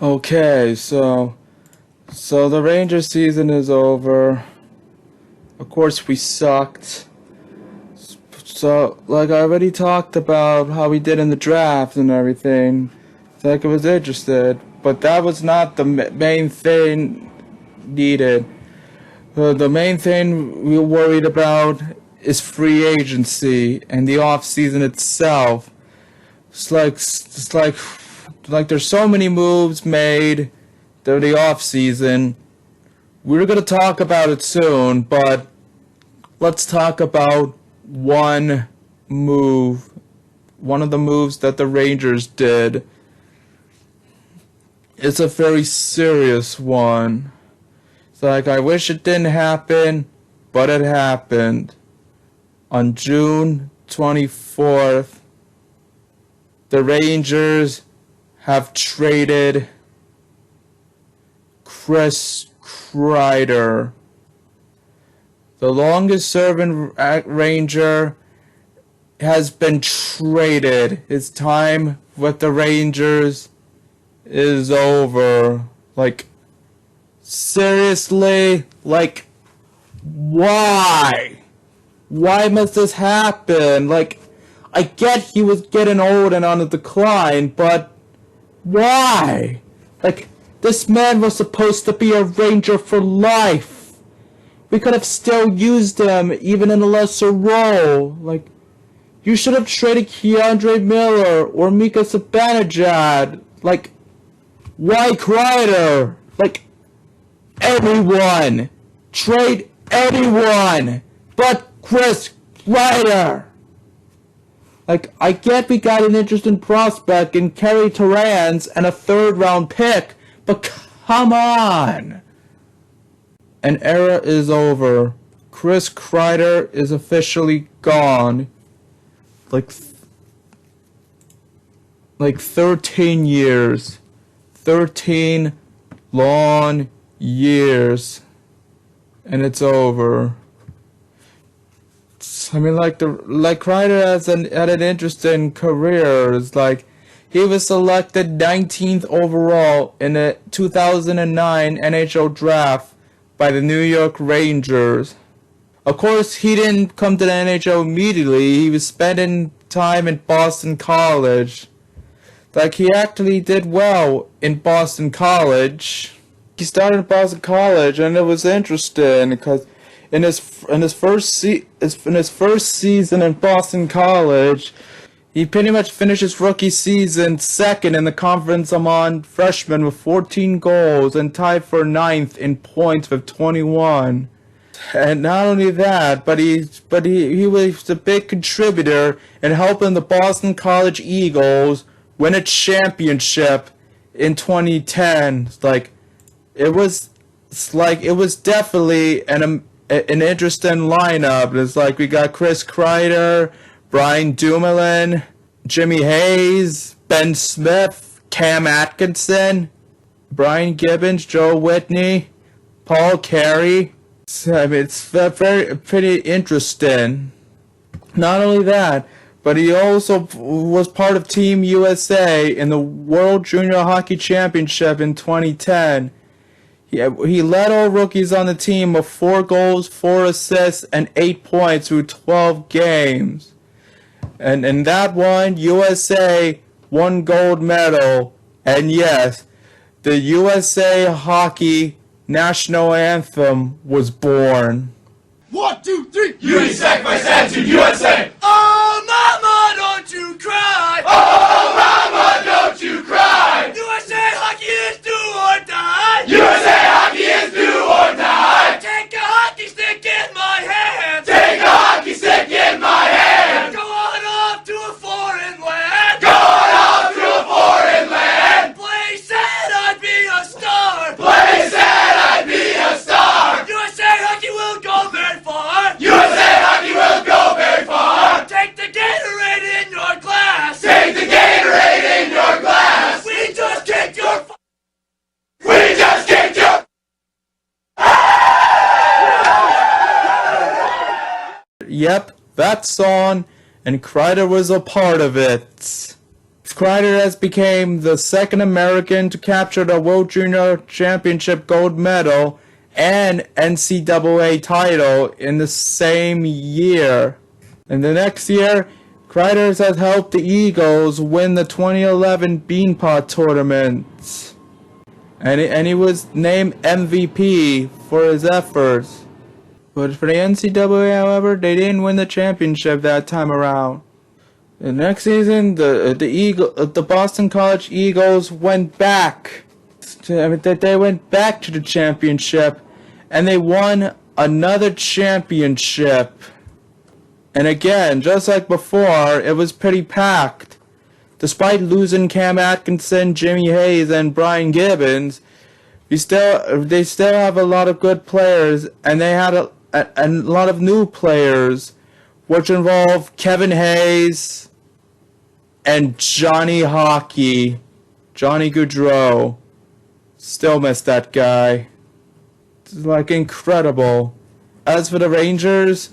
Okay, so the Rangers season is over. Of course, we sucked. So, like I already talked about how we did in the draft and everything. It's like I was interested, but that was not the main thing needed. The main thing we were worried about is free agency and the off season itself. It's like there's so many moves made during the off season. We're gonna talk about it soon, but let's talk about one of the moves that the Rangers did. It's a very serious one. It's like, I wish it didn't happen, but it happened. On June 24th, the Rangers have traded Chris Kreider. The longest serving Ranger has been traded. His time with the Rangers is over. Like, seriously? Like, why? Why must this happen? Like, I get he was getting old and on a decline, but why? Like, this man was supposed to be a Ranger for life. We could have still used him, even in a lesser role. Like, you should have traded Keandre Miller or Mika Zibanejad. Like, why Kreider? Like, anyone. Trade anyone but Chris Kreider. Like, I get we got an interesting prospect in Kerry Terrans and a third-round pick, but come on! An era is over. Chris Kreider is officially gone. Like 13 years. 13 long years. And it's over. I mean, Kreider had an interesting career. It's like, he was selected 19th overall in the 2009 NHL draft by the New York Rangers. Of course, he didn't come to the NHL immediately. He was spending time in Boston College. Like, he actually did well in Boston College. He started in Boston College, and it was interesting because in his first season in Boston College, he pretty much finished his rookie season second in the conference among freshmen with 14 goals and tied for ninth in points with 21. And not only that, but he was a big contributor in helping the Boston College Eagles win a championship in 2010. It was definitely an interesting lineup. It's like we got Chris Kreider, Brian Dumoulin, Jimmy Hayes, Ben Smith, Cam Atkinson, Brian Gibbons, Joe Whitney, Paul Carey. I mean, it's pretty interesting. Not only that, but he also was part of Team USA in the World Junior Hockey Championship in 2010. He led all rookies on the team with 4 goals, 4 assists, and 8 points through 12 games. And in that one, USA won gold medal. And yes, the USA Hockey National Anthem was born. 1, 2, 3. USA sacrifice attitude, USA! Oh, mama, don't you cry. Oh, mama, don't you cry! USA hockey is do or die. USA hockey is do or die! Take a hockey stick in my hand. Take a hockey stick in my hand! Go on off to a foreign land. Going off to a foreign land! Play said I'd be a star. Play said I'd be a star! USA hockey will go very far. USA hockey will go very far! Take the Gatorade in your glass. Take the Gatorade in your glass! We just kicked your We just kicked your Yep, that song, and Kreider was a part of it. Kreider has become the second American to capture the World Junior Championship gold medal and NCAA title in the same year. And the next year, Kreider has helped the Eagles win the 2011 Beanpot Tournament. And he was named MVP for his efforts. But for the NCAA, however, they didn't win the championship that time around. The next season, the Boston College Eagles went back. They went back to the championship, and they won another championship. And again, just like before, it was pretty packed. Despite losing Cam Atkinson, Jimmy Hayes, and Brian Gibbons, they still have a lot of good players, and they had a lot of new players, which involve Kevin Hayes and Johnny Hockey, Johnny Gaudreau. Still miss that guy. It's like incredible. As for the Rangers,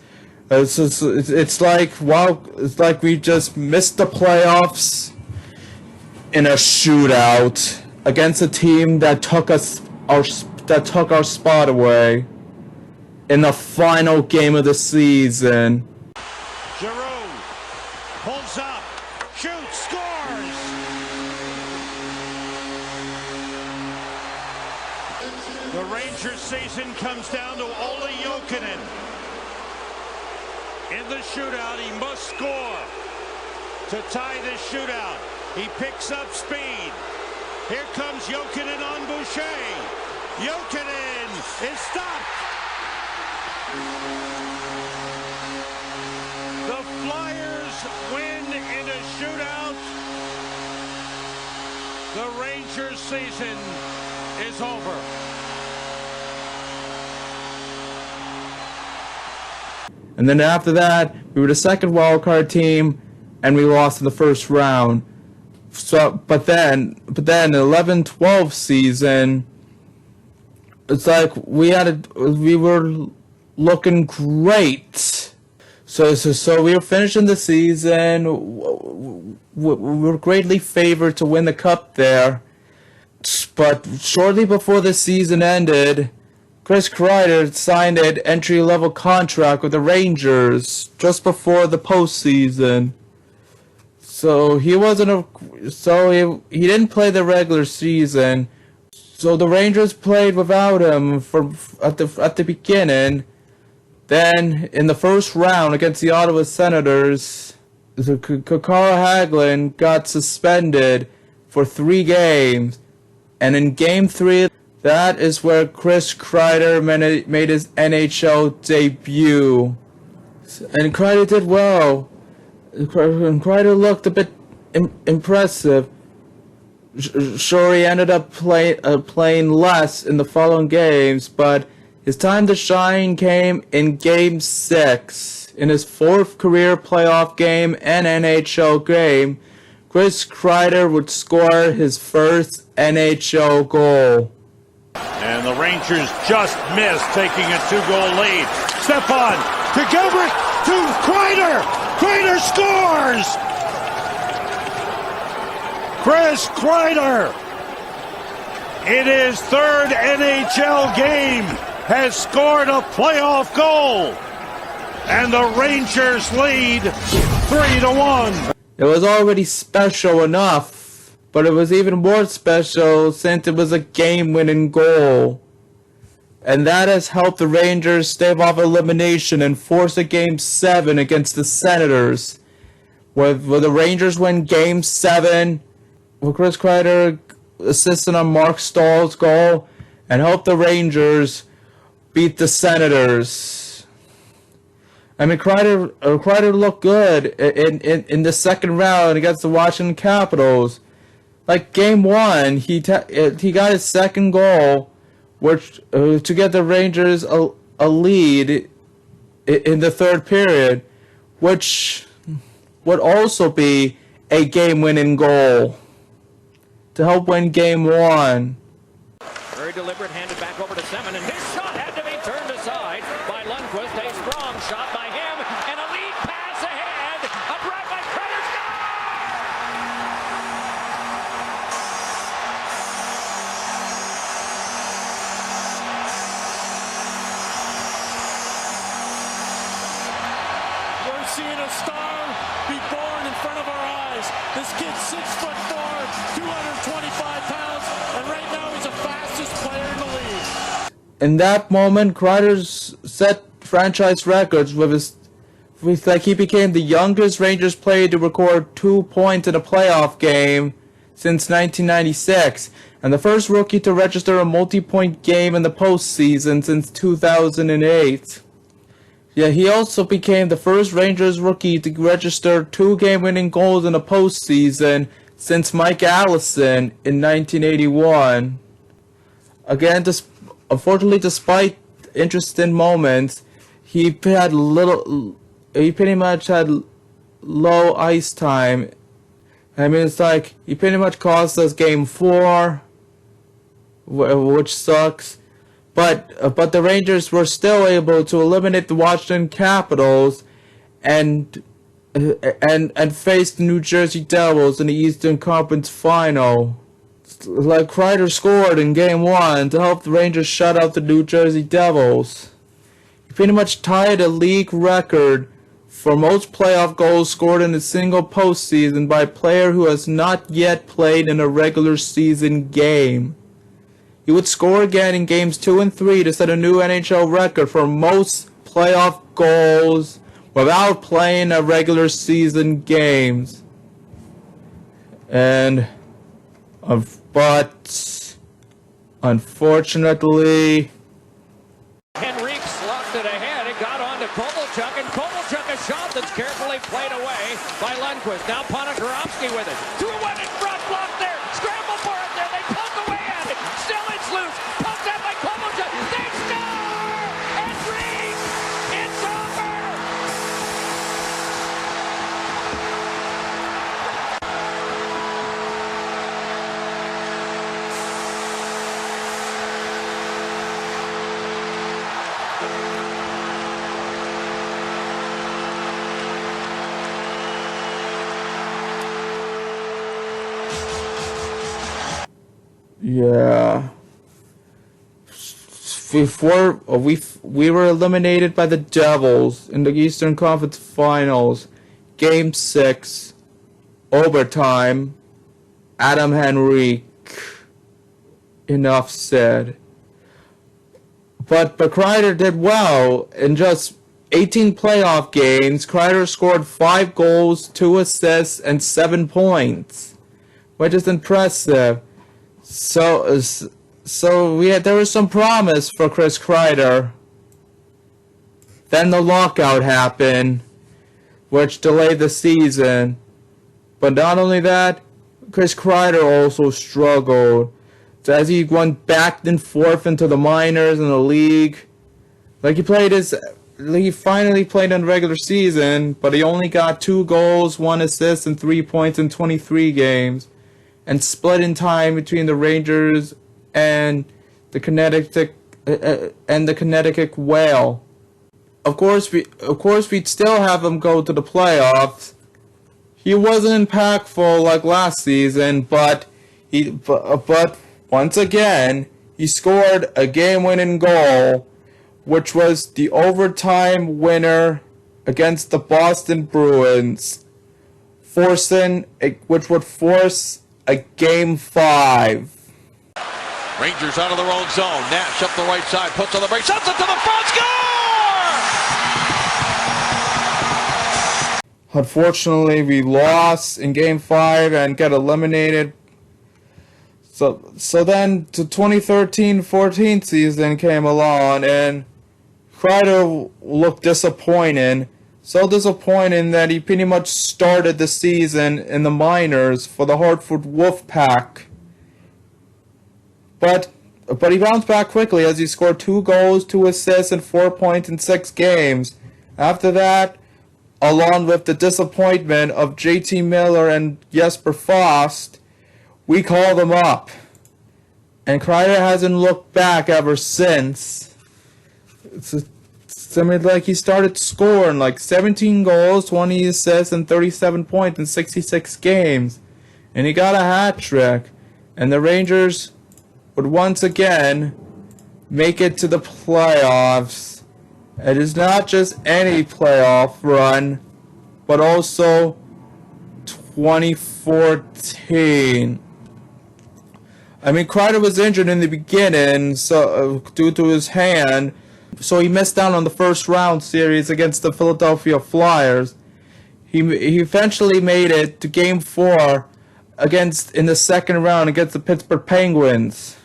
it's like, wow, it's like we just missed the playoffs in a shootout against a team that took our spot away in the final game of the season. Giroux pulls up, shoots, scores. The Rangers season comes down to Ole Jokinen. In the shootout, he must score to tie this shootout. He picks up speed. Here comes Jokinen on Boucher. Jokinen is stopped. The Flyers win in a shootout. The Rangers season is over. And then after that, we were the second wildcard team, and we lost in the first round. So, but then the 11-12 season, it's like we were looking great. So we were finishing the season. We were greatly favored to win the cup there. But shortly before the season ended, Chris Kreider signed an entry-level contract with the Rangers just before the postseason. So he he didn't play the regular season. So the Rangers played without him at the beginning. Then in the first round against the Ottawa Senators, Carl Hagelin got suspended for 3 games, and in Game 3. That is where Chris Kreider made his NHL debut. And Kreider did well. And Kreider looked a bit impressive. Sure, he ended up playing less in the following games, but his time to shine came in Game 6. In his 4th career playoff game and NHL game, Chris Kreider would score his first NHL goal. And the Rangers just missed taking a 2-goal lead. Stepan to Gilbert to Kreider. Kreider scores! Chris Kreider, in his 3rd NHL game, has scored a playoff goal. And the Rangers lead 3-1. It was already special enough. But it was even more special since it was a game-winning goal. And that has helped the Rangers stave off elimination and force a Game 7 against the Senators. Where the Rangers win Game 7, with Chris Kreider assisting on Mark Stahl's goal, and helped the Rangers beat the Senators. I mean, Kreider looked good in the second round against the Washington Capitals. Like Game 1, he got his second goal, which to get the Rangers a lead in the 3rd period, which would also be a game-winning goal to help win Game 1. Very deliberate, handed back over to Semin, and his shot had to be turned aside by Lundqvist. A strong shot by him, and a lead pass ahead. A drive by Kreider. seeing a star be born in front of our eyes. This kid's 6'4", 225 pounds, and right now he's the fastest player in the league. In that moment, Kreider set franchise records he became the youngest Rangers player to record 2 points in a playoff game since 1996, and the first rookie to register a multi-point game in the postseason since 2008. Yeah, he also became the first Rangers rookie to register 2 game-winning goals in a postseason since Mike Allison in 1981. Again, unfortunately, despite interesting moments, he pretty much had low ice time. I mean, it's like he pretty much cost us Game 4, which sucks. But the Rangers were still able to eliminate the Washington Capitals and face the New Jersey Devils in the Eastern Conference Final. Like, Kreider scored in Game 1 to help the Rangers shut out the New Jersey Devils. He pretty much tied a league record for most playoff goals scored in a single postseason by a player who has not yet played in a regular season game. He would score again in Games 2 and 3 to set a new NHL record for most playoff goals without playing a regular season games. But unfortunately, Henrique sloughed it ahead. It got on to Kovalchuk, and Kovalchuk a shot that's carefully played away by Lundqvist. Now Ponikarovsky with it. 2-1 in front, blocked there. Scramble for it there. They poke away at it. Still it's loose. Poked out by Kovalchuk. They score! Henrique! It's over! yeah. Before we were eliminated by the Devils in the Eastern Conference Finals, Game 6, overtime, Adam Henrique. Enough said. But Kreider did well. In just 18 playoff games, Kreider scored 5 goals, 2 assists, and 7 points, which is impressive. So there was some promise for Chris Kreider. Then the lockout happened, which delayed the season. But not only that, Chris Kreider also struggled. So as he went back and forth into the minors and the league, he finally played in the regular season, but he only got 2 goals, 1 assist, and 3 points in 23 games, and split in time between the Rangers and the Connecticut Whale. Of course, we'd still have him go to the playoffs. He wasn't impactful like last season, but once again, he scored a game-winning goal, which was the overtime winner against the Boston Bruins, which would force a Game 5. Rangers out of their own zone. Nash up the right side, puts on the break, sets it to the front, score! Unfortunately, we lost in Game 5 and get eliminated. So then the 2013-14 season came along, and Kreider looked disappointing. So disappointing that he pretty much started the season in the minors for the Hartford Wolfpack. But he bounced back quickly as he scored 2 goals, 2 assists, and 4 points in 6 games. After that, along with the disappointment of JT Miller and Jesper Fast, we called him up. And Kreider hasn't looked back ever since. He started scoring 17 goals, 20 assists, and 37 points in 66 games. And he got a hat trick. And the Rangers would once again make it to the playoffs. It is not just any playoff run, but also 2014. I mean, Kreider was injured in the beginning, so due to his hand, so he missed out on the first round series against the Philadelphia Flyers. He eventually made it to Game 4 in the second round against the Pittsburgh Penguins.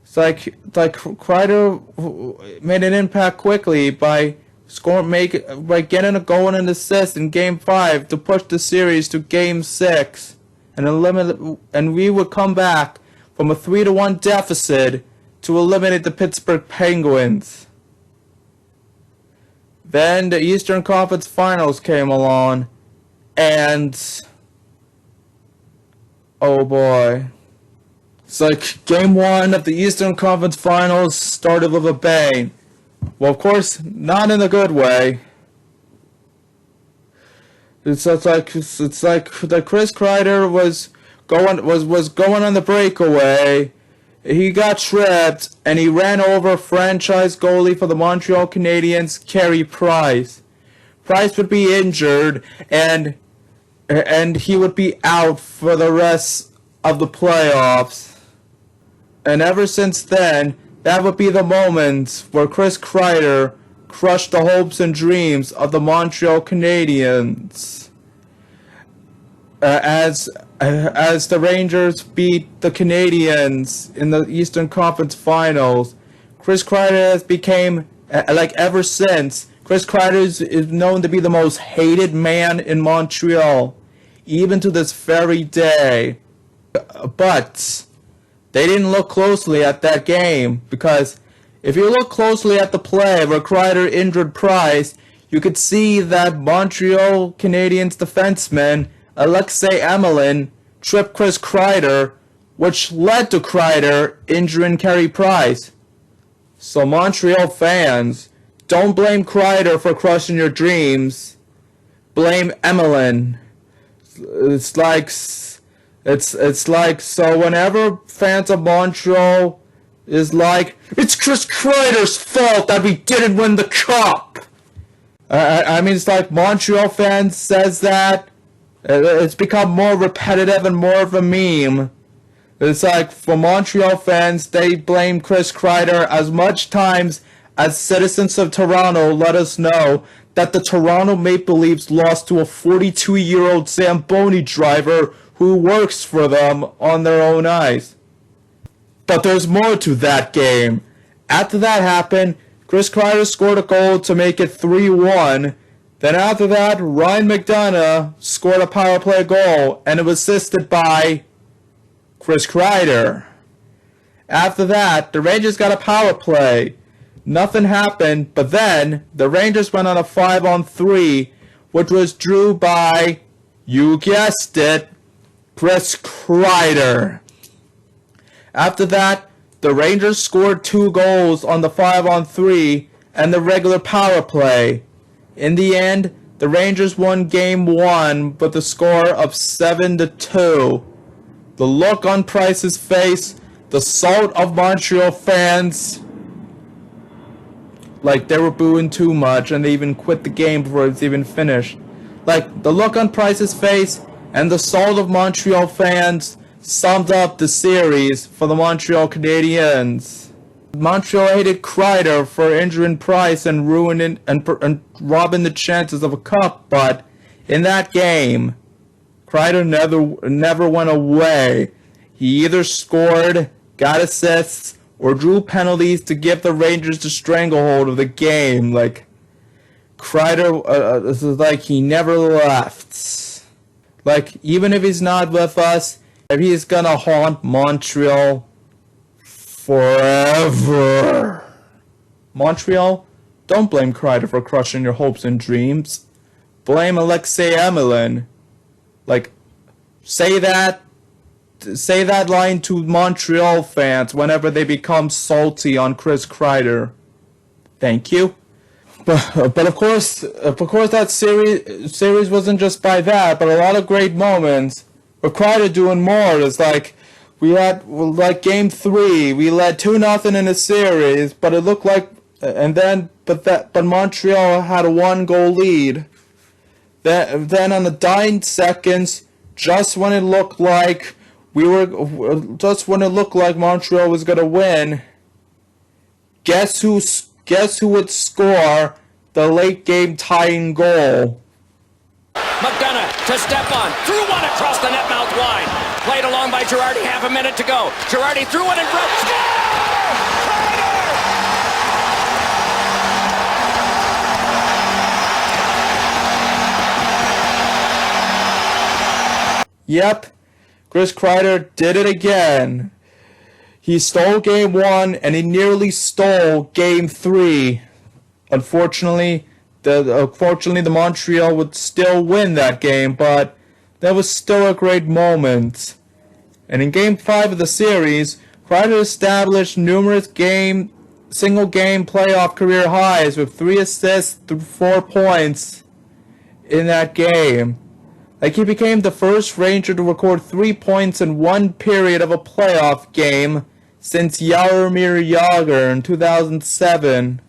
It's like Kreider made an impact quickly by getting a goal and an assist in Game 5 to push the series to Game 6 and we would come back from a 3-1 deficit to eliminate the Pittsburgh Penguins. Then the Eastern Conference Finals came along, and oh boy. It's like Game 1 of the Eastern Conference Finals started with a bang. Well, of course, not in a good way. It's like that Chris Kreider was going on the breakaway. He got tripped and he ran over franchise goalie for the Montreal Canadiens, Carey Price. Price would be injured and he would be out for the rest of the playoffs. And ever since then, that would be the moment where Chris Kreider crushed the hopes and dreams of the Montreal Canadiens. As the Rangers beat the Canadiens in the Eastern Conference Finals, Chris Kreider has become, ever since, Chris Kreider is known to be the most hated man in Montreal, even to this very day. But they didn't look closely at that game, because if you look closely at the play where Kreider injured Price, you could see that Montreal Canadiens defenseman Alexei Emelin tripped Chris Kreider, which led to Kreider injuring Carey Price. So Montreal fans, don't blame Kreider for crushing your dreams. Blame Emelin. It's like so whenever fans of Montreal is like, it's Chris Kreider's fault that we didn't win the cup. I mean, it's like Montreal fans says that. It's become more repetitive and more of a meme. It's like, for Montreal fans, they blame Chris Kreider as much times as citizens of Toronto let us know that the Toronto Maple Leafs lost to a 42-year-old Zamboni driver who works for them on their own ice. But there's more to that game. After that happened, Chris Kreider scored a goal to make it 3-1. Then after that, Ryan McDonough scored a power play goal, and it was assisted by Chris Kreider. After that, the Rangers got a power play. Nothing happened, but then the Rangers went on a 5-on-3, which was drew by, you guessed it, Chris Kreider. After that, the Rangers scored 2 goals on the 5-on-3 and the regular power play. In the end, the Rangers won Game 1 with a score of 7-2. The look on Price's face, the salt of Montreal fans, like they were booing too much and they even quit the game before it was even finished. Like, the look on Price's face and the salt of Montreal fans summed up the series for the Montreal Canadiens. Montreal hated Kreider for injuring Price and ruining and robbing the chances of a cup, but in that game, Kreider never went away. He either scored, got assists, or drew penalties to give the Rangers the stranglehold of the game. Like, Kreider, this is like he never left. Like, even if he's not with us, if he's gonna haunt Montreal forever. Montreal, don't blame Kreider for crushing your hopes and dreams. Blame Alexei Emelin. Like, say that line to Montreal fans whenever they become salty on Chris Kreider. Thank you. But of course that series wasn't just by that, but a lot of great moments. With Kreider doing more, it's like, we had, like, Game 3, we led 2-0 in a series, but it looked like, but Montreal had a 1-goal lead. Then on the dying seconds, just when it looked like Montreal was gonna win, guess who would score the late game tying goal? McDonough to step on, threw one across the net mouth wide. Played along by Girardi, half a minute to go. Girardi threw one in front. Score! Kreider! Yep, Chris Kreider did it again. He stole Game 1 and he nearly stole Game 3. Unfortunately, the Montreal would still win that game, but that was still a great moment. And in Game 5 of the series, Kreider established numerous single-game playoff career highs with 3 assists through 4 points in that game. Like, he became the first Ranger to record 3 points in one period of a playoff game since Jaromir Jagr in 2007.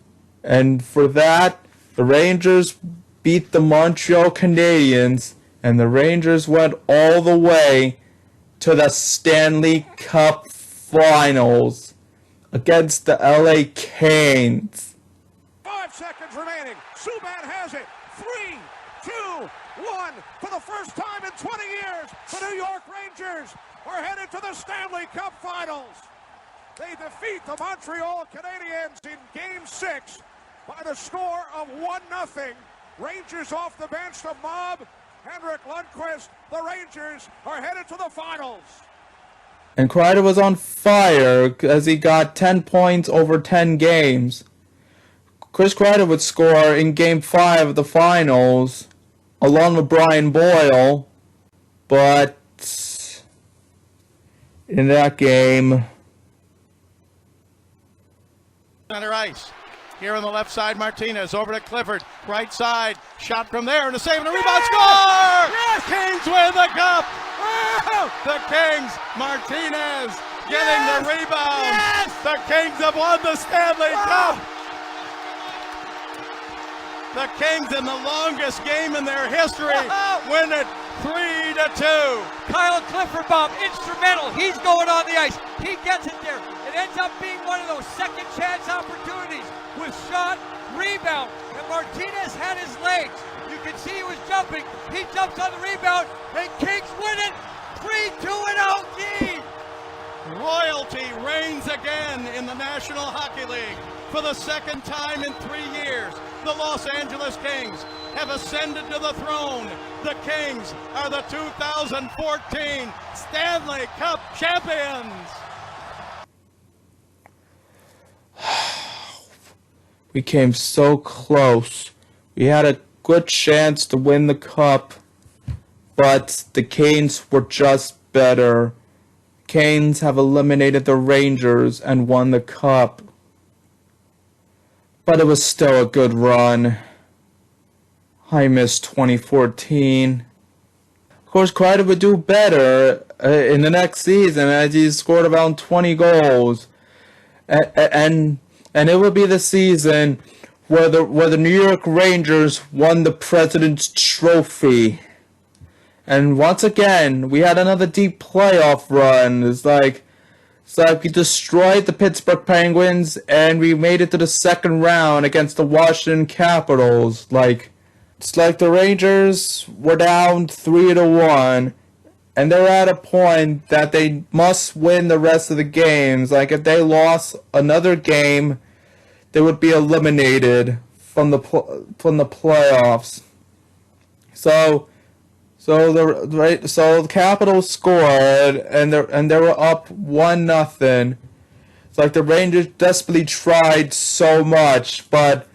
And for that, the Rangers beat the Montreal Canadiens, and the Rangers went all the way to the Stanley Cup Finals against the LA Canes. 5 seconds remaining. Subban has it. 3, 2, 1. For the first time in 20 years, the New York Rangers are headed to the Stanley Cup Finals. They defeat the Montreal Canadiens in Game 6 by the score of 1-0. Rangers off the bench to mob Henrik Lundqvist. The Rangers are headed to the finals. And Kreider was on fire as he got 10 points over 10 games. Chris Kreider would score in Game 5 of the finals along with Brian Boyle, but in that game... Center ice. Here on the left side, Martinez over to Clifford. Right side, shot from there, and a save and a rebound. Score! Yes! Kings win the cup! The Kings, Martinez getting the rebound. Yes! The Kings have won the Stanley Cup. The Kings, in the longest game in their history, win it 3-2. Kyle Clifford, Bob, instrumental. He's going on the ice. He gets it there. It ends up being one of those second chance opportunities with shot, rebound, and Martinez had his legs. You can see he was jumping. He jumps on the rebound, and Kings win it 3-2 in OT. Royalty reigns again in the National Hockey League. For the second time in 3 years, the Los Angeles Kings have ascended to the throne. The Kings are the 2014 Stanley Cup champions. We came so close. We had a good chance to win the cup, but the Canes were just better. Canes have eliminated the Rangers and won the cup. But it was still a good run. I miss 2014. Of course, Kreider would do better in the next season as he scored around 20 goals. And it would be the season where the New York Rangers won the President's Trophy. And once again, we had another deep playoff run. It's like we destroyed the Pittsburgh Penguins and we made it to the second round against the Washington Capitals. It's like the Rangers were down 3-1. And they're at a point that they must win the rest of the games. Like, if they lost another game, they would be eliminated from the playoffs. So the Capitals scored, and they were up 1-0. It's like the Rangers desperately tried so much, but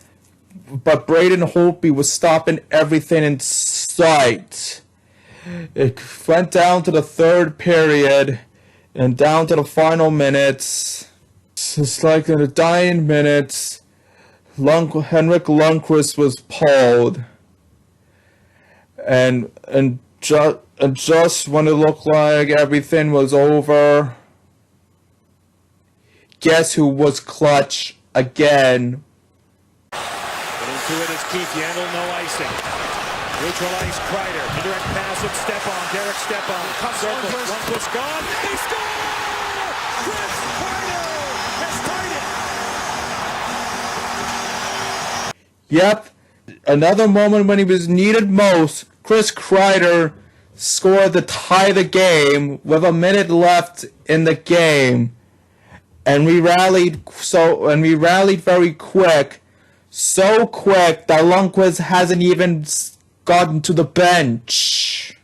Braden Holtby was stopping everything in sight. It went down to the third period and down to the final minutes. It's like in the dying minutes, Henrik Lundqvist was pulled. And just when it looked like everything was over, guess who was clutch again? But into it is Keith Yandel, no icing. Neutral ice, Kreider. Indirect pass with Stepan. Derek Stepan. Circle. Lundqvist gone. They score! Chris Kreider has tied it. Yep. Another moment when he was needed most, Chris Kreider scored to tie the game with a minute left in the game. And we rallied very quick. So quick that Lundqvist hasn't even gotten to the bench.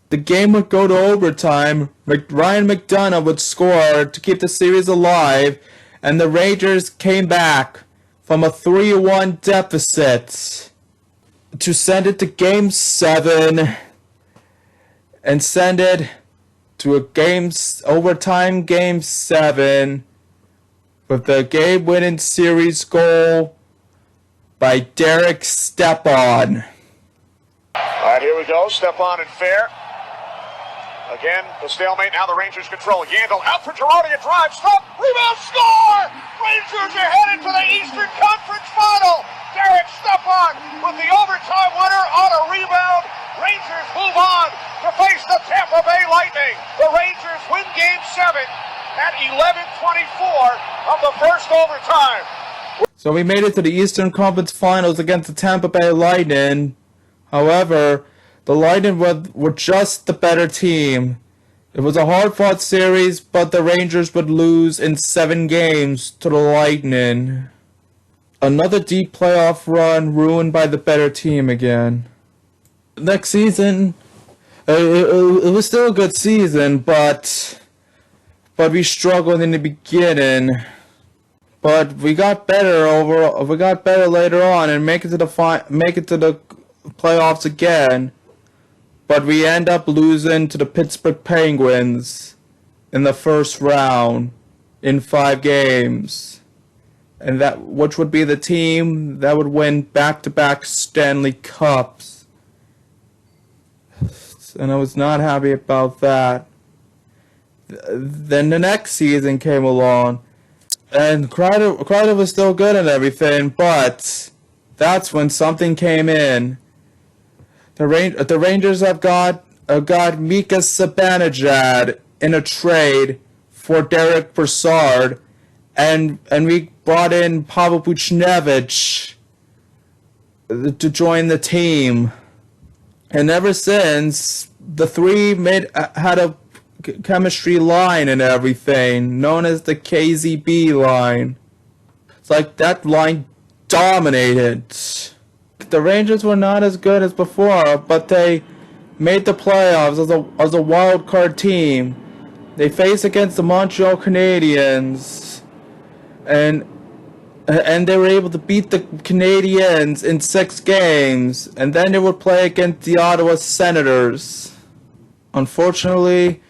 The game would go to overtime. Ryan McDonagh would score to keep the series alive, and the Rangers came back from a 3-1 deficit to send it to Game 7 and send it to a overtime Game 7 with the game-winning series goal by Derek Stepan. All right, here we go. Stepan and Fair. Again, the stalemate. Now the Rangers control. Yandel out for Girardi. A drive. Stop. Rebound. Score! Rangers are headed to the Eastern Conference Final. Derek Stepan with the overtime winner on a rebound. Rangers move on to face the Tampa Bay Lightning. The Rangers win Game 7 at 11:24 of the first overtime. So we made it to the Eastern Conference Finals against the Tampa Bay Lightning. However, the Lightning were just the better team. It was a hard-fought series, but the Rangers would lose in 7 games to the Lightning. Another deep playoff run ruined by the better team again. Next season, it was still a good season, but we struggled in the beginning. But we got better later on and make it to the playoffs again. But we end up losing to the Pittsburgh Penguins in the first round in 5 games. And which would be the team that would win back-to-back Stanley Cups. And I was not happy about that. Then the next season came along, and Kreider was still good and everything, but that's when something came in. The Rangers have got Mika Zibanejad in a trade for Derek Brassard, and we brought in Pavel Buchnevich to join the team. And ever since, the three had a chemistry line and everything, known as the KZB line. It's like that line dominated. The Rangers were not as good as before, but they made the playoffs as a wild card team. They faced against the Montreal Canadiens, and they were able to beat the Canadiens in 6 games, and then they would play against the Ottawa Senators. Unfortunately,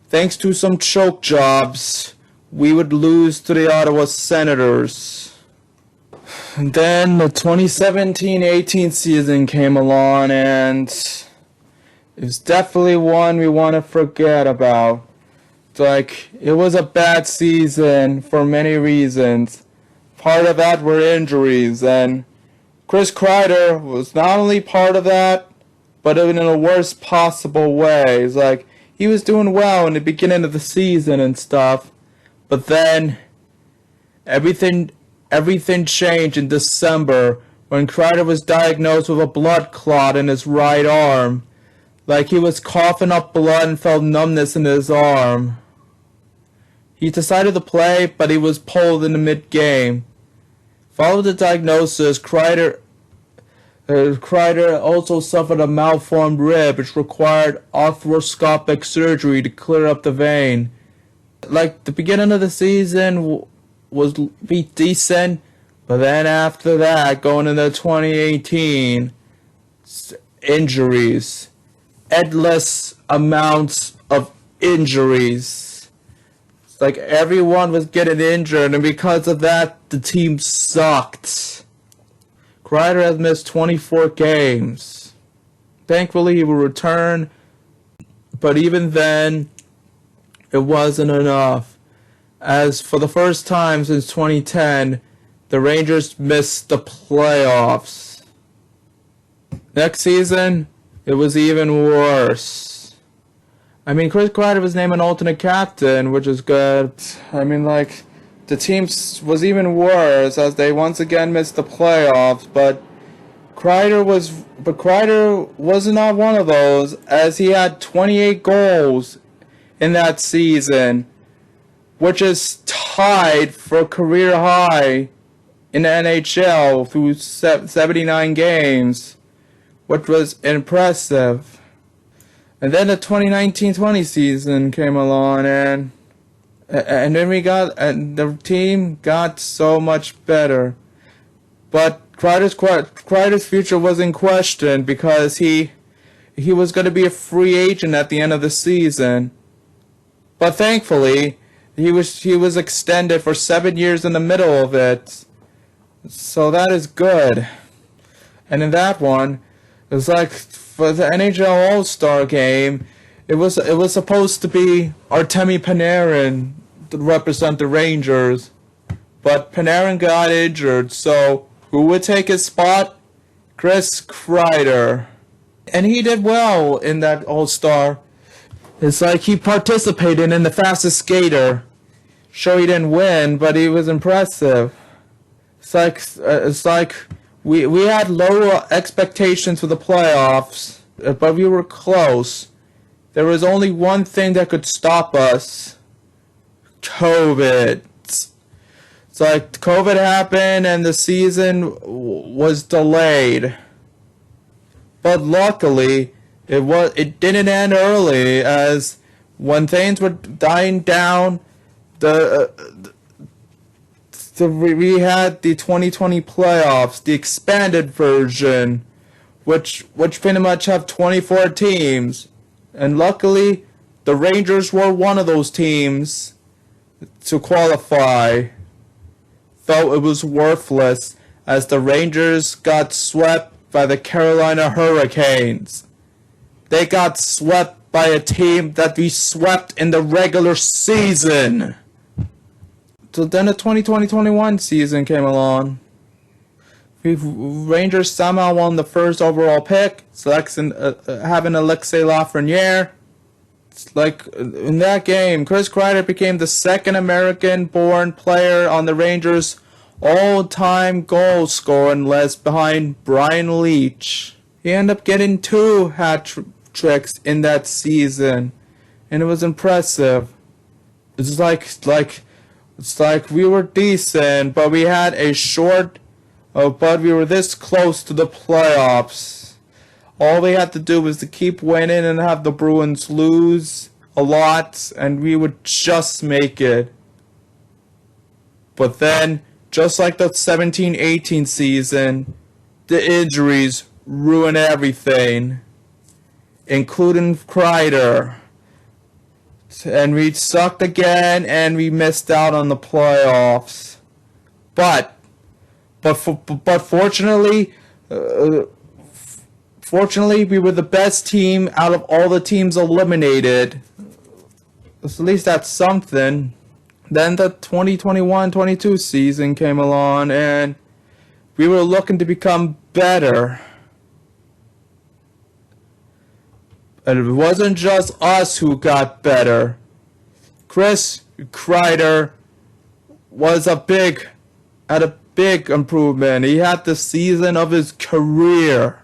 thanks to some choke jobs, we would lose to the Ottawa Senators. And then the 2017-18 season came along, and it was definitely one we want to forget about. It was a bad season for many reasons. Part of that were injuries, and Chris Kreider was not only part of that, but in the worst possible way. He was doing well in the beginning of the season and stuff, but then everything changed in December when Kreider was diagnosed with a blood clot in his right arm. He was coughing up blood and felt numbness in his arm. He decided to play, but he was pulled in the mid-game. Following the diagnosis, Kreider also suffered a malformed rib, which required arthroscopic surgery to clear up the vein. The beginning of the season was decent, but then after that, going into 2018, injuries. Endless amounts of injuries. Everyone was getting injured, and because of that, the team sucked. Kreider has missed 24 games. Thankfully, he will return, but even then, it wasn't enough. As for the first time since 2010, the Rangers missed the playoffs. Next season, it was even worse. I mean, Chris Kreider was named an alternate captain, which is good. I mean, like, the team was even worse as they once again missed the playoffs, but Kreider was not one of those, as he had 28 goals in that season, which is tied for a career high in the NHL through 79 games, which was impressive. And then the 2019-20 season came along, and then the team got so much better. But Kreider's future was in question because he was going to be a free agent at the end of the season. But thankfully, he was extended for 7 years in the middle of it. So that is good. And in that one, it was like for the NHL All-Star game, it was supposed to be Artemi Panarin to represent the Rangers, but Panarin got injured, so who would take his spot? Chris Kreider. And he did well in that All-Star. It's like he participated in the fastest skater. Sure, he didn't win, but he was impressive. It's like we had low expectations for the playoffs, but we were close. There was only one thing that could stop us: COVID. It's like COVID happened and the season was delayed. But luckily, it didn't end early, as when things were dying down, we had the 2020 playoffs, the expanded version, which pretty much have 24 teams. And luckily, the Rangers were one of those teams to qualify, though it was worthless as the Rangers got swept by the Carolina Hurricanes. They got swept by a team that we swept in the regular season. So then the 2020-21 season came along. Rangers somehow won the first overall pick, having Alexei Lafreniere. It's like in that game, Chris Kreider became the second American-born player on the Rangers' all-time goal scoring list behind Brian Leetch. He ended up getting 2 hat-tricks in that season, and it was impressive. It's like we were decent, but we had a short. But we were this close to the playoffs. All we had to do was to keep winning and have the Bruins lose a lot, and we would just make it. But then, just like the 17-18 season, the injuries ruined everything, including Kreider. And we sucked again, and we missed out on the playoffs. But fortunately, we were the best team out of all the teams eliminated. At least that's something. Then the 2021-22 season came along, and we were looking to become better. And it wasn't just us who got better. Chris Kreider had a big improvement. He had the season of his career.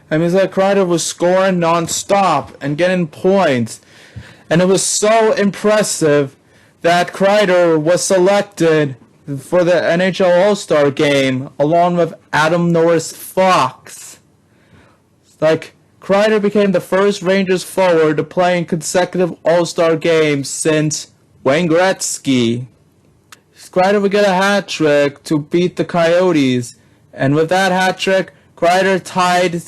I mean, it's like Kreider was scoring non-stop and getting points. And it was so impressive that Kreider was selected for the NHL All-Star game along with Adam Norris-Fox. It's like Kreider became the first Rangers forward to play in consecutive All-Star games since Wayne Gretzky. Kreider would get a hat trick to beat the Coyotes, and with that hat trick, Kreider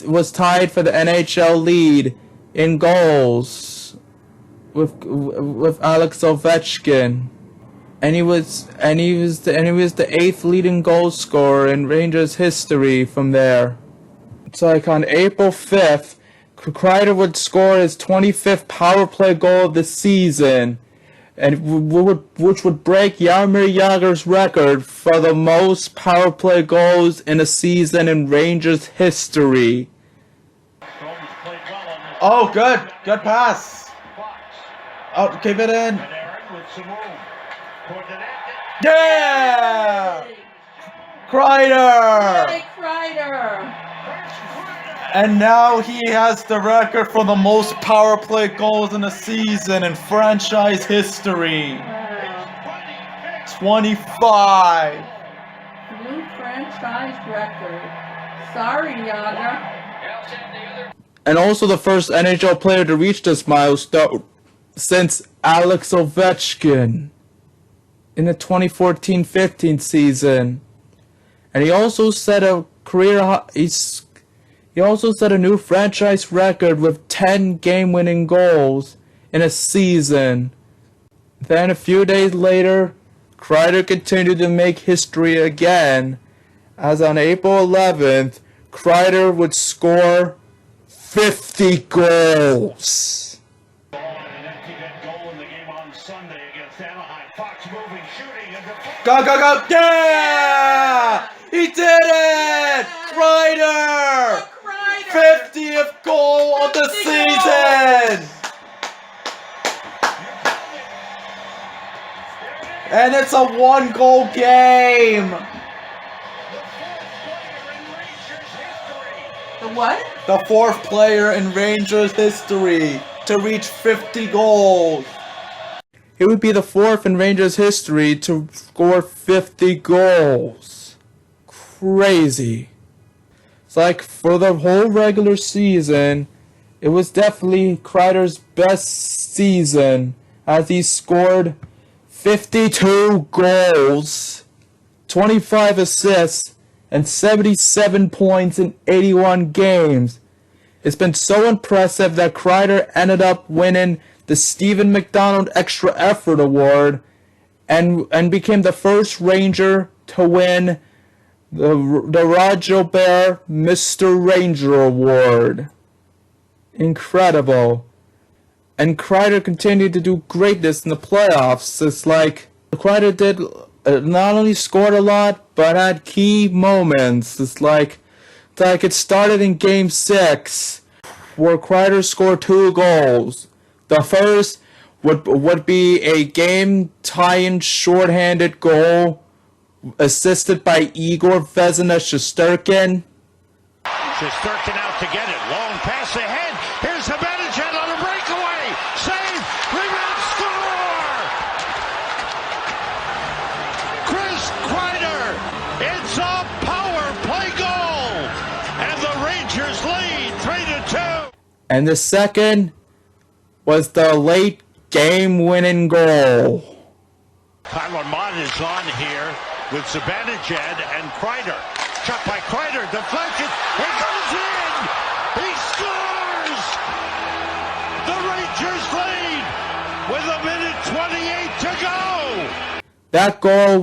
was tied for the NHL lead in goals with Alex Ovechkin, and he was the 8th leading goal scorer in Rangers history from there. It's like on April 5th, Kreider would score his 25th power play goal of the season, and which would break Jaromir Jagr's record for the most power play goals in a season in Rangers history. Oh, good pass. Oh, keep it in. Yeah! Kreider! Yay, Kreider! And now he has the record for the most power play goals in a season in franchise history. 25. New franchise record. Sorry, Yaga. And also the first NHL player to reach this milestone since Alex Ovechkin in the 2014-15 season. And he also set a new franchise record with 10 game-winning goals in a season. Then a few days later, Kreider continued to make history again, as on April 11th, Kreider would score 50 goals. Go! Yeah! He did it! Kreider! 50th goal of the season! And it's a 1-goal game! The what? The 4th player in Rangers history to reach 50 goals. He would be the 4th in Rangers history to score 50 goals. Crazy. It's like for the whole regular season, it was definitely Kreider's best season as he scored 52 goals, 25 assists, and 77 points in 81 games. It's been so impressive that Kreider ended up winning the Stephen McDonald Extra Effort Award and became the first Ranger to win the Rod Gilbert Mr. Ranger Award. Incredible. And Kreider continued to do greatness in the playoffs. It's like Kreider did not only scored a lot, but had key moments. It's like it started in Game 6, where Kreider scored 2 goals. The first would be a game-tying shorthanded goal assisted by Igor Vezina Shesterkin. Shesterkin out to get it. Long pass ahead. Here's Zibanejad on a breakaway. Save. Rebound. Score. Chris Kreider. It's a power play goal. And the Rangers lead 3-2. And the second was the late game-winning goal. Tyler Mott is on here with Zibanejad and Kreider. Shot by Kreider, deflected. It goes in. He scores. The Rangers lead with 1:28 to go. That goal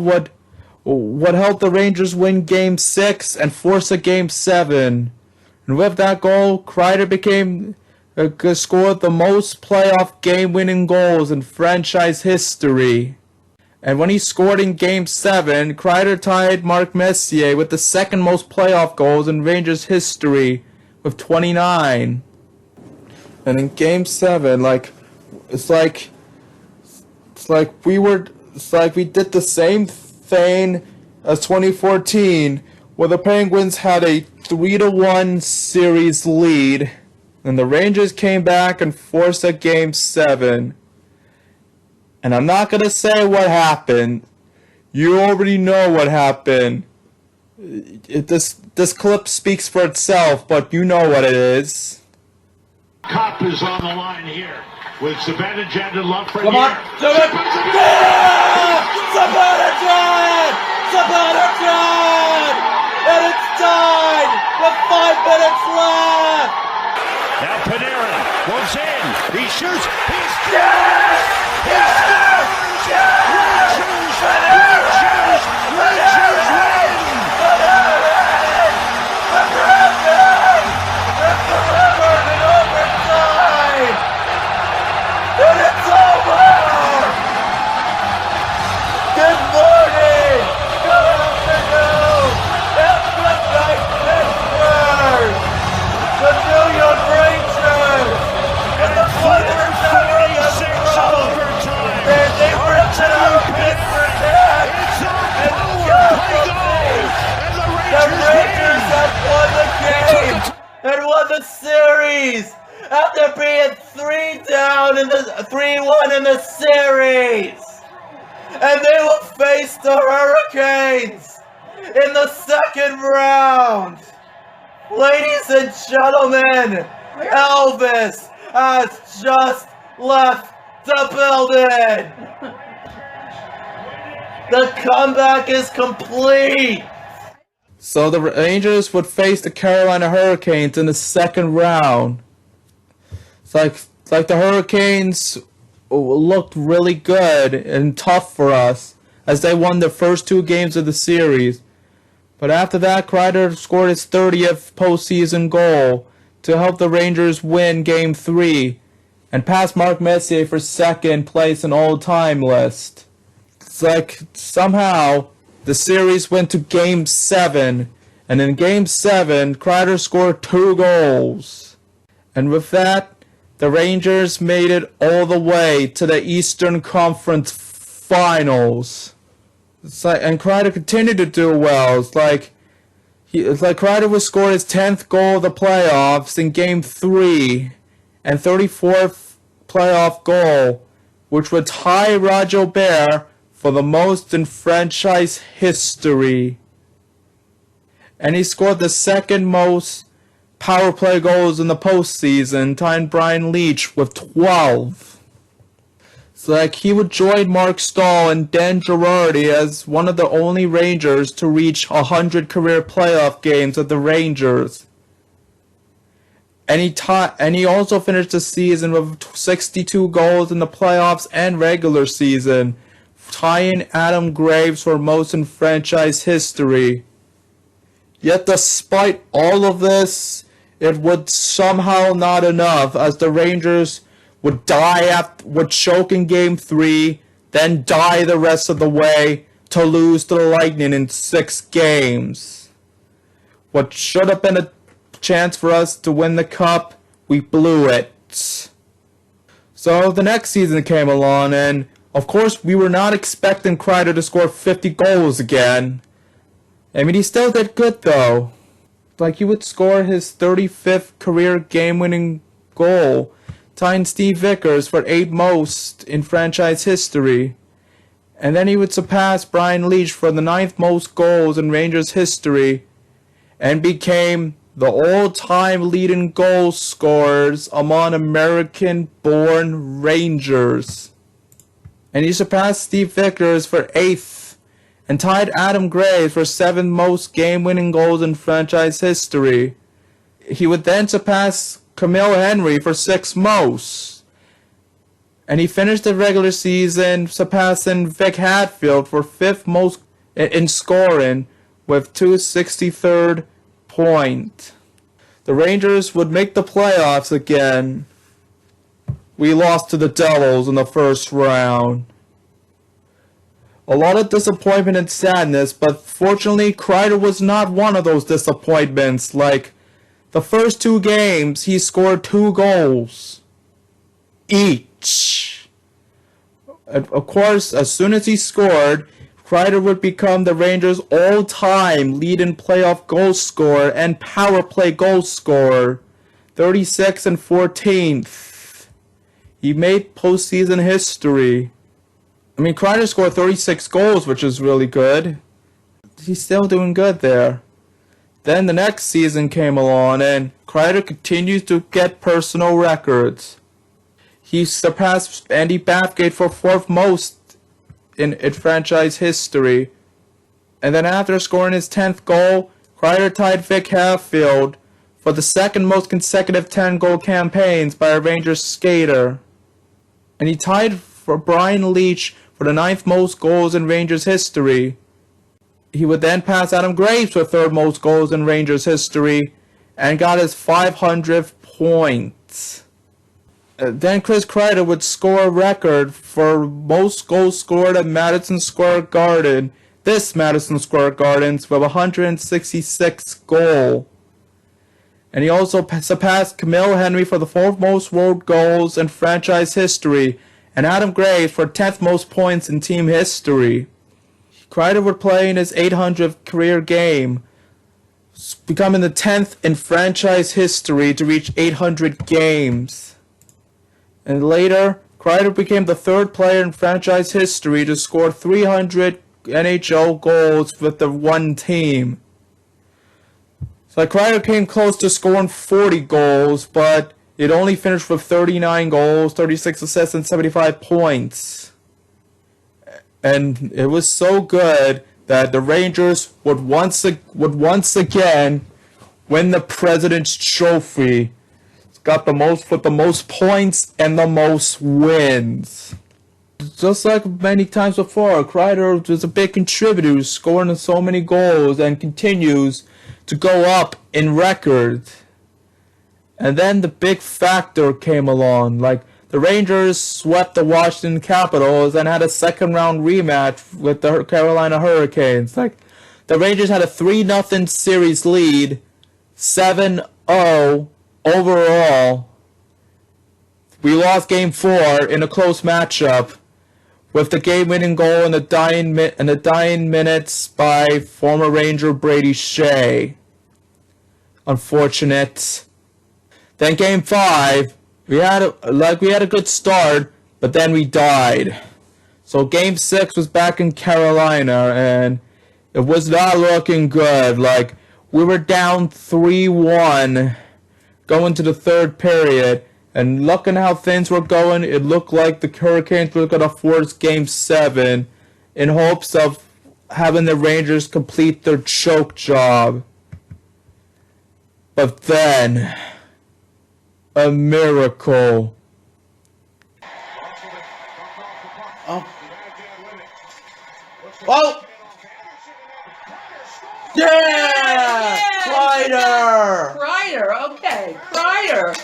would help the Rangers win Game 6 and force a Game 7. And with that goal, Kreider scored the most playoff game-winning goals in franchise history. And when he scored in Game 7, Kreider tied Mark Messier with the second most playoff goals in Rangers history with 29. And in Game 7, it's like we did the same thing as 2014, where the Penguins had a 3-1 series lead, and the Rangers came back and forced a Game 7. And I'm not going to say what happened. You already know what happened. This clip speaks for itself, but you know what it is. Cop is on the line here with Zibanejad and Lafreniere. Come on, do it! Zibanejad! Zibanejad! And it's tied with 5 minutes left! Now Panarin goes in. He shoots. He scores! He scores! Rangers win! It's the record in overtime! And it's over! win the series. And they will face the Hurricanes in the second round. Ladies and gentlemen, Elvis has just left the building. The comeback is complete. So the Rangers would face the Carolina Hurricanes in the second round. It's like the Hurricanes looked really good and tough for us as they won the first two games of the series. But after that, Kreider scored his 30th postseason goal to help the Rangers win Game 3 and pass Mark Messier for second place in all-time list. It's like somehow the series went to Game 7, and in Game 7, Kreider scored 2 goals. And with that, the Rangers made it all the way to the Eastern Conference Finals. And Kreider continued to do well. It's like Kreider would score his 10th goal of the playoffs in Game 3 and 34th playoff goal, which would tie Roger Bear for the most in franchise history. And he scored the second most power play goals in the postseason, tying Brian Leetch with 12. It's like he would join Mark Stahl and Dan Girardi as one of the only Rangers to reach 100 career playoff games with the Rangers. And he also finished the season with 62 goals in the playoffs and regular season, tying Adam Graves for most in franchise history. Yet despite all of this, it would somehow not enough, as the Rangers would would choke in Game 3, then die the rest of the way to lose to the Lightning in 6 games. What should have been a chance for us to win the Cup, we blew it. So the next season came along, and of course we were not expecting Kreider to score 50 goals again. I mean, he still did good though. Like, he would score his 35th career game-winning goal, tying Steve Vickers for 8 most in franchise history. And then he would surpass Brian Leetch for the 9th most goals in Rangers history, and became the all-time leading goal scorers among American-born Rangers. And he surpassed Steve Vickers for 8th, and tied Adam Graves for 7th most game-winning goals in franchise history. He would then surpass Camille Henry for 6th most. And he finished the regular season surpassing Vic Hadfield for 5th most in scoring with 263rd point. The Rangers would make the playoffs again. We lost to the Devils in the first round. A lot of disappointment and sadness, but fortunately Kreider was not one of those disappointments. Like, the first 2 games, he scored 2 goals each. And of course, as soon as he scored, Kreider would become the Rangers' all-time leading playoff goal scorer and power play goal scorer, 36th and 14th. He made postseason history. I mean, Kreider scored 36 goals, which is really good. He's still doing good there. Then the next season came along, and Kreider continues to get personal records. He surpassed Andy Bathgate for 4th most in franchise history. And then after scoring his 10th goal, Kreider tied Vic Hadfield for the 2nd most consecutive 10-goal campaigns by a Rangers skater. And he tied for Brian Leetch for the 9th most goals in Rangers history. He would then pass Adam Graves for 3rd most goals in Rangers history and got his 500th point. Then Chris Kreider would score a record for most goals scored at Madison Square Garden, this Madison Square Gardens, with 166 goals. And he also surpassed Camille Henry for the 4th most road goals in franchise history, and Adam Graves for 10th most points in team history. Kreider would play in his 800th career game, becoming the 10th in franchise history to reach 800 games. And later, Kreider became the third player in franchise history to score 300 NHL goals with the one team. So Kreider came close to scoring 40 goals, but it only finished with 39 goals, 36 assists, and 75 points. And it was so good that the Rangers would once again win the President's Trophy. It's got the most with the most points and the most wins. Just like many times before, Kreider was a big contributor, scoring so many goals and continues to go up in records. And then the big factor came along, like the Rangers swept the Washington Capitals and had a second round rematch with the Carolina Hurricanes. Like the Rangers had a 3-0 series lead, 7-0 overall. We lost Game 4 in a close matchup with the game-winning goal in the dying minutes by former Ranger Brady Shea. Unfortunate. Then Game 5, we had a good start, but then we died. So Game 6 was back in Carolina, and it was not looking good. Like, we were down 3-1 going to the third period, and looking how things were going, it looked like the Hurricanes were going to force Game 7 in hopes of having the Rangers complete their choke job. But then, a miracle. Oh! Yeah! Kreider! Kreider, okay. Kreider.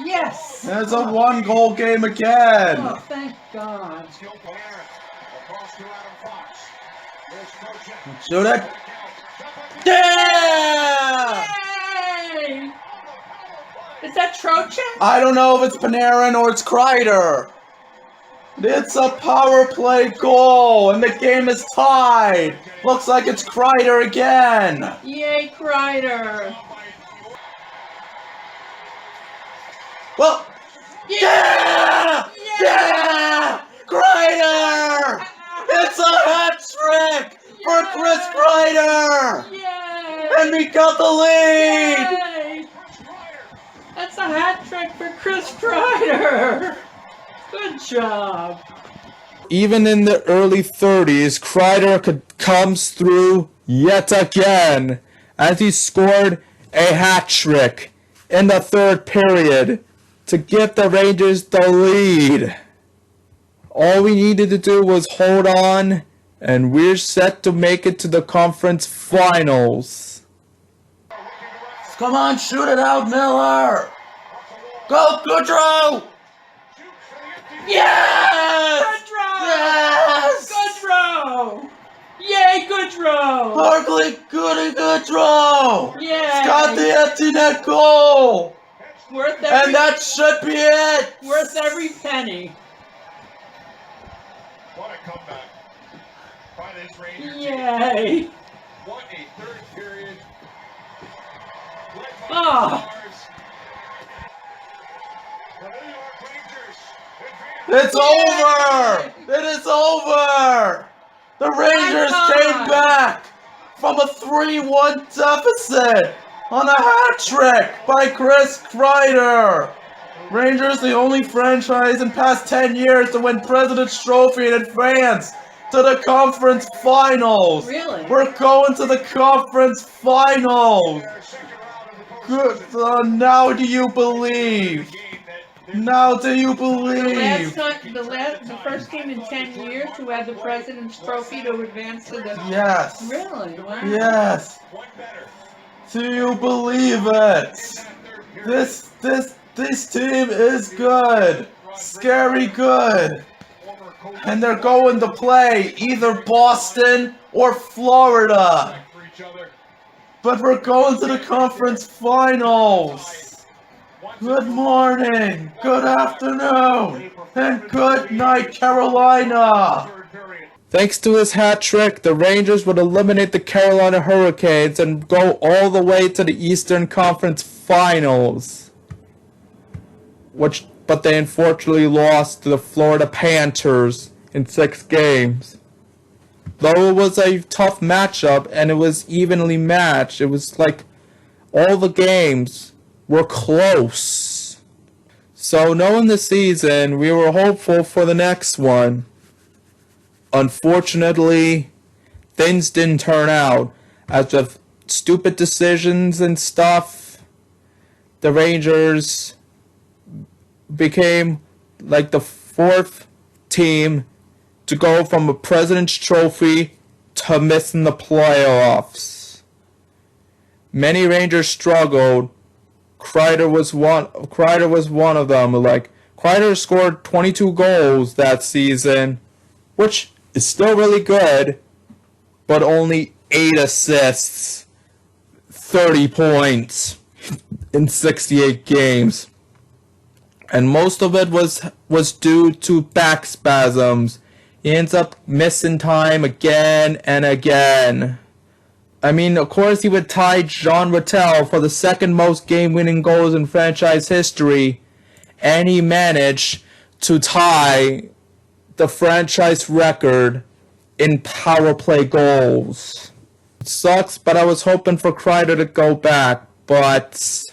Yes. There's a one-goal game again. Oh, thank God. Shoot it. Yeah! Yay! Is that Trochin? I don't know if it's Panarin or it's Kreider. It's a power play goal, and the game is tied. Looks like it's Kreider again. Yay, Kreider. Well, yeah! Yeah! Kreider! It's a hat trick for Chris Kreider! Yay! And we got the lead! Yay! That's a hat trick for Chris Kreider! Good job! Even in the early 30s, Kreider comes through yet again as he scored a hat trick in the third period to give the Rangers the lead. All we needed to do was hold on, and we're set to make it to the conference finals. Come on, shoot it out, Miller! Go, Goodrow! Yes! Goodrow! Yes! Goodrow! Yay, Goodrow! Barkley, Goodrow! Yay! It's got the empty net goal! Worth every, And that should be it! worth every penny. What a comeback by this Ranger team. Yay! What a third period. Led by Oh. the Stars. The New York Rangers It's over! It is over! The Rangers came back from a 3-1 deficit on a hat trick by Chris Kreider. Rangers, the only franchise in past 10 years to win President's Trophy and advance to the conference finals. Really? We're going to the conference finals. Good. Now do you believe? Now do you believe? The first team in 10 years who had the President's Trophy to advance to the... Yes. Really? Wow. Yes. Do you believe it? This team is good. Scary good. And they're going to play either Boston or Florida. But we're going to the conference finals. Good morning, good afternoon, and good night, Carolina. Thanks to his hat trick, the Rangers would eliminate the Carolina Hurricanes and go all the way to the Eastern Conference Finals. but they unfortunately lost to the Florida Panthers in 6 games. Though it was a tough matchup and it was evenly matched, it was like all the games were close. So knowing the season, we were hopeful for the next one. Unfortunately, things didn't turn out. As with stupid decisions and stuff, the Rangers became like the 4th team to go from a President's Trophy to missing the playoffs. Many Rangers struggled. Kreider was one of them. Like, Kreider scored 22 goals that season, which is still really good, but only 8 assists, 30 points in 68 games. And most of it was due to back spasms. He ends up missing time again and again. I mean, of course, he would tie Jean Rattel for the 2nd most game-winning goals in franchise history, and he managed to tie the franchise record in power play goals. It sucks, but I was hoping for Kreider to go back, but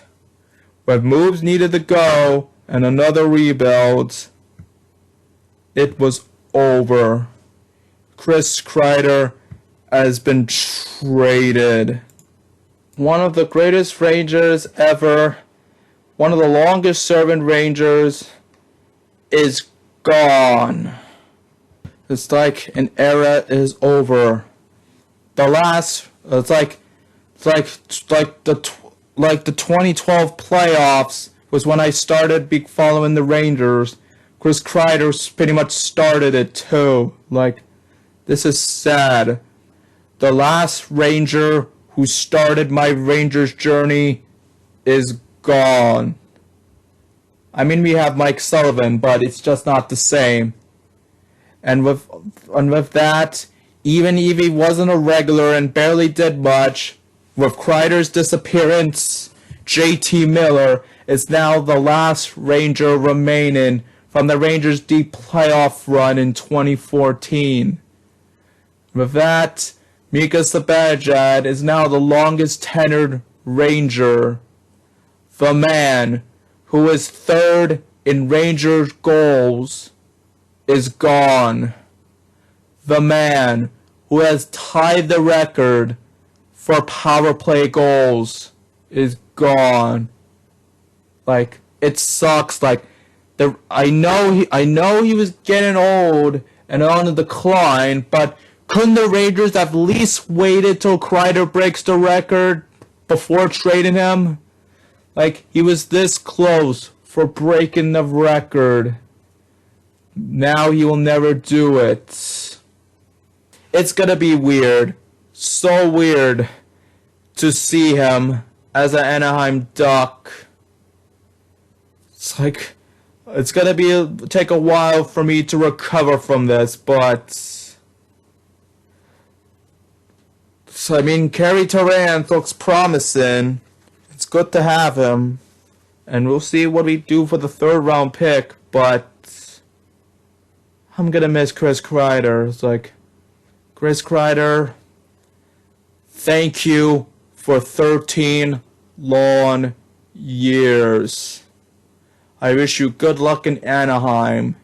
with moves needed to go and another rebuild, it was over. Chris Kreider has been traded. One of the greatest Rangers ever, one of the longest serving Rangers, is gone. It's like an era is over. The 2012 playoffs was when I started following the Rangers. Chris Kreider pretty much started it too. Like, this is sad. The last Ranger who started my Rangers journey is gone. I mean, we have Mike Sullivan, but it's just not the same. And with that, even if he wasn't a regular and barely did much, with Kreider's disappearance, JT Miller is now the last Ranger remaining from the Rangers' deep playoff run in 2014. With that, Mika Zibanejad is now the longest tenured Ranger. The man who is 3rd in Rangers goals is gone. The man who has tied the record for power play goals is gone. Like, it sucks. Like, I know he was getting old and on the decline, but couldn't the Rangers at least waited till Kreider breaks the record before trading him? Like, he was this close for breaking the record. Now he will never do it. It's gonna be weird. So weird to see him as an Anaheim Duck. It's like, it's gonna take a while for me to recover from this, but so, I mean, Kerry Tarrant looks promising. It's good to have him. And we'll see what we do for the 3rd round pick, but I'm gonna miss Chris Kreider. It's like, Chris Kreider, thank you for 13 long years. I wish you good luck in Anaheim.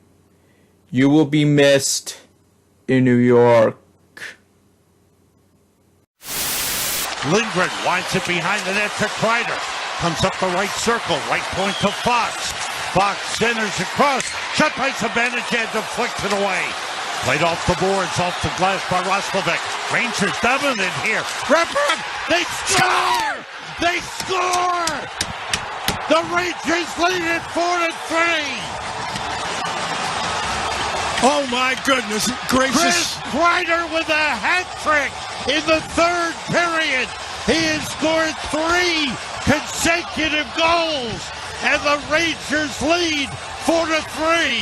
You will be missed in New York. Lindgren winds it behind the net to Kreider. Comes up the right circle, right point to Fox. Fox centers across. Shot by Zibanejad, deflected away. Played off the boards, off the glass by Roslovic. Rangers dominant here. Wrapper, they score! They score! The Rangers lead it 4-3. Oh my goodness gracious. Chris Kreider with a hat trick in the 3rd period. He has scored 3 consecutive goals, and the Rangers lead 4-3.